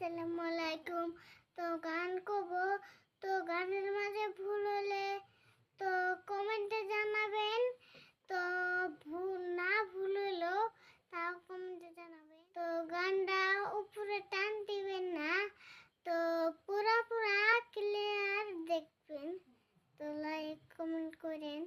আসসালামু আলাইকুম। তো গান কব, তো গানের মাঝে ভুল হলে তো কমেন্টে জানাবেন। তো ভুল হলো তাও কমেন্টে জানাবেন। তো গানটা উপরে টান দিবেন না, তো পুরা ক্লিয়ার দেখবেন। তো লাইক কমেন্ট করেন।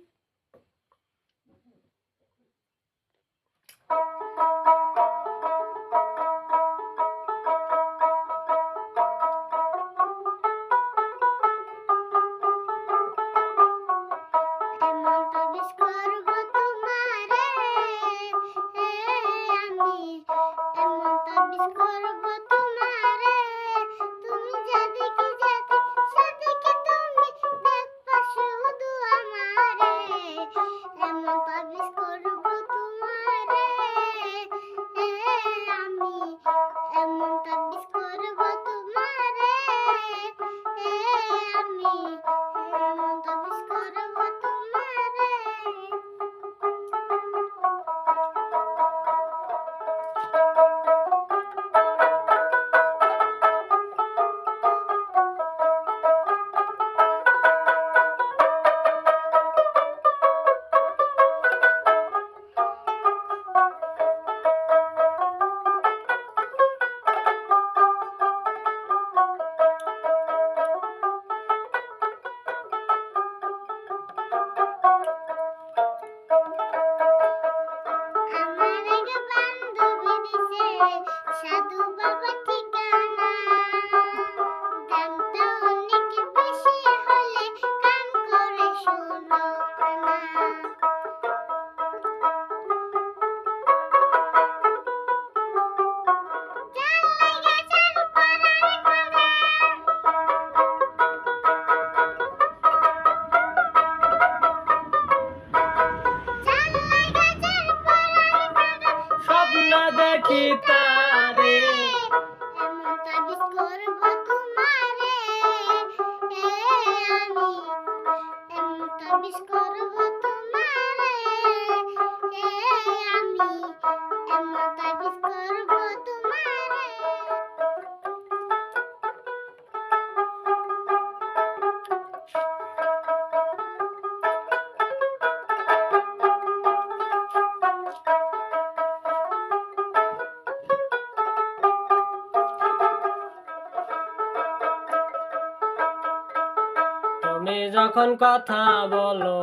সাধু বাবা ঠিকানা দামটা অনেক বেশি হলে কান করে শোনো কানা। স্বপ্ন দেখি তারে এমন তাবিজ করব তোমারে, আমি এমন তাবিজ করব তোমারে, আমি এমন তাবিজ করব তোমারে। তুমি যখন কথা বলো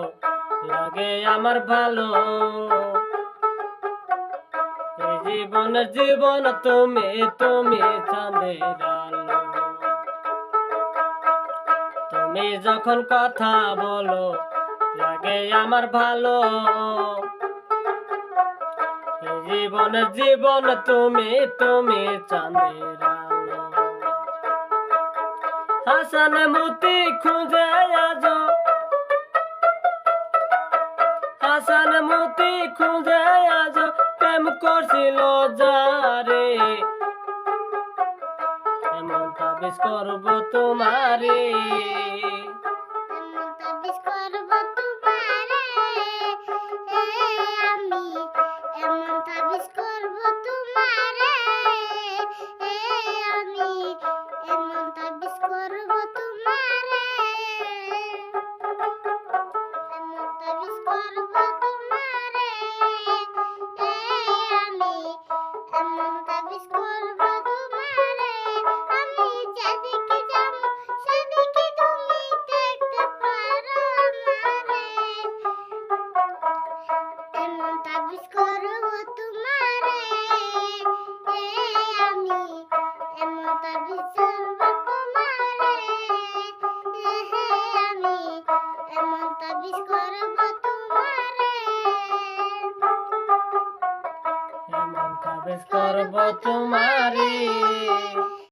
লাগে আমার ভালো, এই জীবন তুমি চাঁদের আলো। তুমি যখন কথা বলো লাগে আমার ভালো, এই জীবন তুমি চাঁদের আলো। হাসান মতি খুঁজে আজো, হাসান মতি খুঁজে আজো প্রেম করছিল যারে, এমন তাবিজ করব তোমারে, এমন তাবিজ করব তোমারে, আমি এমন তাবিজ করব তোমারে, আমি এমন তাবিজ করব তোমারে, এমন তাবিজ করব তোমারে, আমি এমন তাবিজ করব তোমারে। আমি যেদিকে যাব সেদিকে তুমি দেখতে পারো আমারে, এমন তাবিজ করব তোমারে, আমি এমন তাবিজ করব তোমারে, আমি এমন তাবিজ করব তোমারে, এমন তাবিজ করব তোমারে।